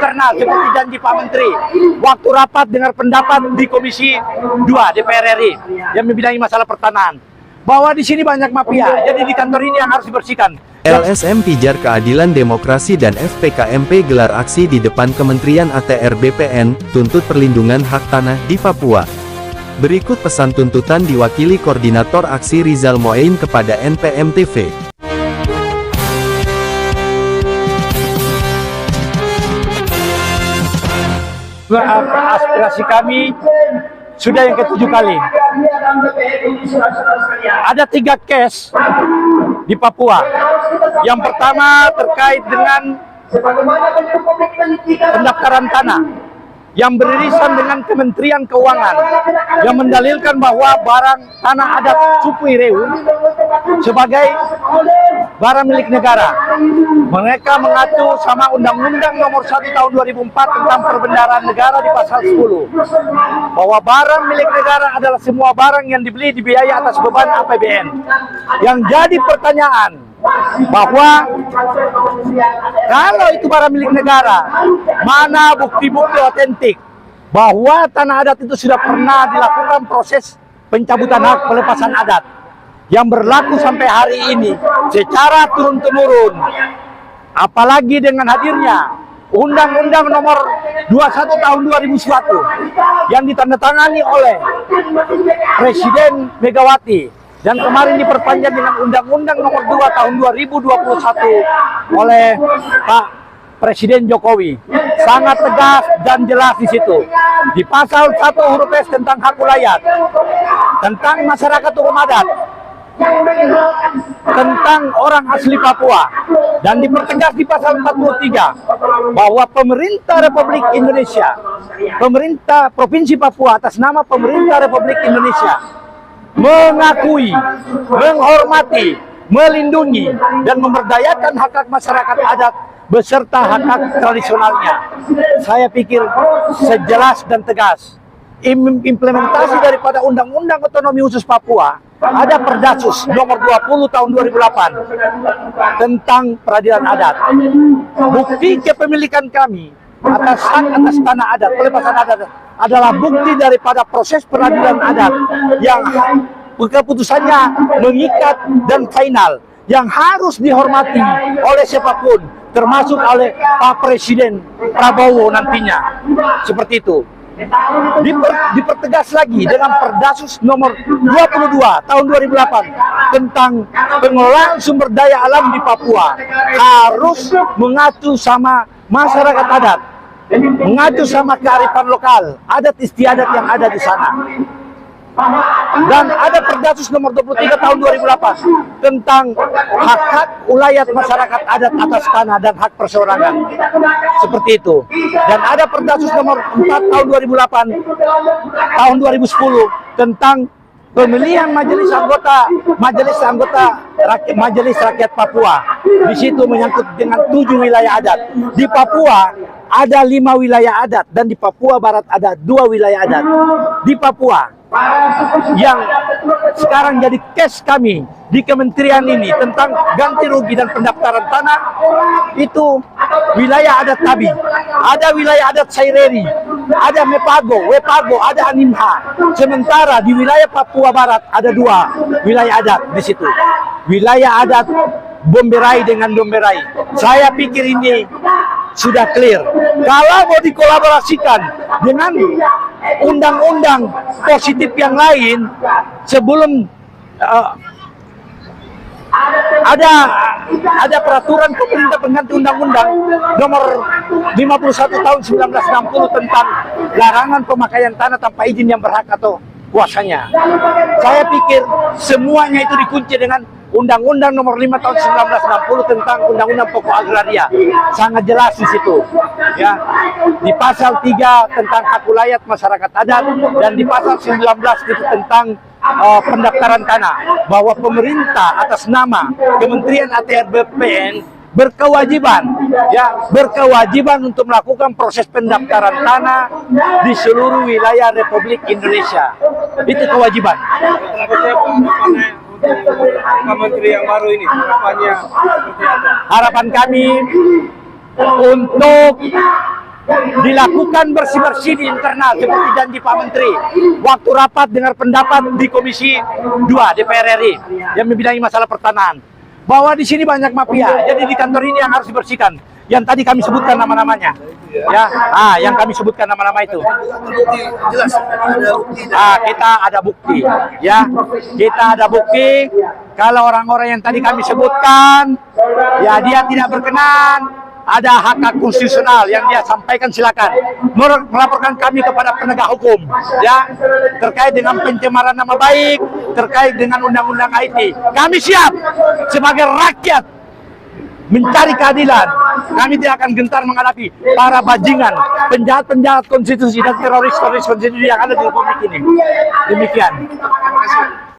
karena seperti janji Pak Menteri waktu rapat dengar pendapat di Komisi 2 DPR RI yang membidangi masalah pertanahan, bahwa di sini banyak mafia, jadi di kantor ini yang harus dibersihkan. LSM Pijar Keadilan Demokrasi dan FPKMP gelar aksi di depan Kementerian ATR BPN, tuntut perlindungan hak tanah di Papua. Berikut pesan tuntutan diwakili Koordinator Aksi Rizal Moain kepada NPM TV. Aspirasi kami sudah yang ke-7 kali. Ada 3 case di Papua. Yang pertama terkait dengan pendaftaran tanah yang beririsan dengan Kementerian Keuangan yang mendalilkan bahwa barang tanah adat suku Ireu sebagai barang milik negara. Mereka mengacu sama Undang-Undang Nomor 1 Tahun 2004 tentang Perbendaharaan Negara di pasal 10 bahwa barang milik negara adalah semua barang yang dibeli dibiayai atas beban APBN. Yang jadi pertanyaan bahwa kalau itu barang milik negara, mana bukti-bukti otentik bahwa tanah adat itu sudah pernah dilakukan proses pencabutan hak pelepasan adat yang berlaku sampai hari ini secara turun-temurun, apalagi dengan hadirnya Undang-Undang Nomor 21 Tahun 2001 yang ditandatangani oleh Presiden Megawati dan kemarin diperpanjang dengan Undang-Undang Nomor 2 Tahun 2021 oleh Pak Presiden Jokowi. Sangat tegas dan jelas di situ. Di pasal 1 huruf S tentang hak ulayat, tentang masyarakat hukum adat, tentang orang asli Papua, dan dipertegas di pasal 43 bahwa pemerintah Republik Indonesia, pemerintah Provinsi Papua atas nama pemerintah Republik Indonesia mengakui, menghormati, melindungi, dan memberdayakan hak-hak masyarakat adat beserta hak-hak tradisionalnya. Saya pikir sejelas dan tegas. Implementasi daripada Undang-Undang Otonomi Khusus Papua, ada Perdasus Nomor 20 Tahun 2008 tentang peradilan adat. Bukti kepemilikan kami atas hak atas tanah adat, pelepasan adat adalah bukti daripada proses peradilan adat yang keputusannya mengikat dan final, yang harus dihormati oleh siapapun, termasuk oleh Pak Presiden Prabowo nantinya. Seperti itu. Dipertegas lagi dengan Perdasus Nomor 22 Tahun 2008 tentang pengelolaan sumber daya alam di Papua harus mengacu sama masyarakat adat, mengacu sama kearifan lokal, adat istiadat yang ada di sana. Dan ada Perdasus Nomor 23 Tahun 2008 tentang hak-hak ulayat masyarakat adat atas tanah dan hak perseorangan. Seperti itu. Dan ada Perdasus Nomor 4 Tahun 2008 Tahun 2010 tentang pemilihan Majelis Rakyat Papua. Di situ menyangkut dengan 7 wilayah adat. Di Papua ada 5 wilayah adat dan di Papua Barat ada 2 wilayah adat. Di Papua yang sekarang jadi case kami di kementerian ini tentang ganti rugi dan pendaftaran tanah, itu wilayah adat Tabi, ada wilayah adat Saireri, ada Wepago, ada Animha. Sementara di wilayah Papua Barat ada 2 wilayah adat di situ. Wilayah adat Bomberai dengan Domberai. Saya pikir ini sudah clear. Kalau mau dikolaborasikan dengan undang-undang positif yang lain, sebelum ada peraturan pemerintah pengganti undang-undang nomor 51 tahun 1960 tentang larangan pemakaian tanah tanpa izin yang berhak atau kuasanya. Saya pikir semuanya itu dikunci dengan Undang-Undang Nomor 5 Tahun 1960 tentang Undang-Undang Pokok Agraria. Sangat jelas di situ. Ya, di pasal 3 tentang hak ulayat masyarakat adat dan di pasal 19 itu tentang pendaftaran tanah, bahwa pemerintah atas nama Kementerian ATR BPN berkewajiban untuk melakukan proses pendaftaran tanah di seluruh wilayah Republik Indonesia. Itu kewajiban. Menteri yang baru ini, harapannya seperti apa? Harapan kami untuk dilakukan bersih-bersih di internal seperti janji Pak Menteri waktu rapat dengar pendapat di Komisi 2 DPR RI yang membidangi masalah pertanahan, bahwa di sini banyak mafia. Jadi di kantor ini yang harus dibersihkan. Yang tadi kami sebutkan nama-namanya, ya, yang kami sebutkan nama-nama itu. Jelas ada bukti. Kita ada bukti, ya, kita ada bukti. Kalau orang-orang yang tadi kami sebutkan, ya dia tidak berkenan, ada hak konstitusional yang dia sampaikan, silakan melaporkan kami kepada penegak hukum, ya, terkait dengan pencemaran nama baik, terkait dengan undang-undang IT. Kami siap sebagai rakyat mencari keadilan. Kami tidak akan gentar menghadapi para bajingan, penjahat-penjahat konstitusi dan teroris-teroris konstitusi yang ada di Republik ini. Demikian.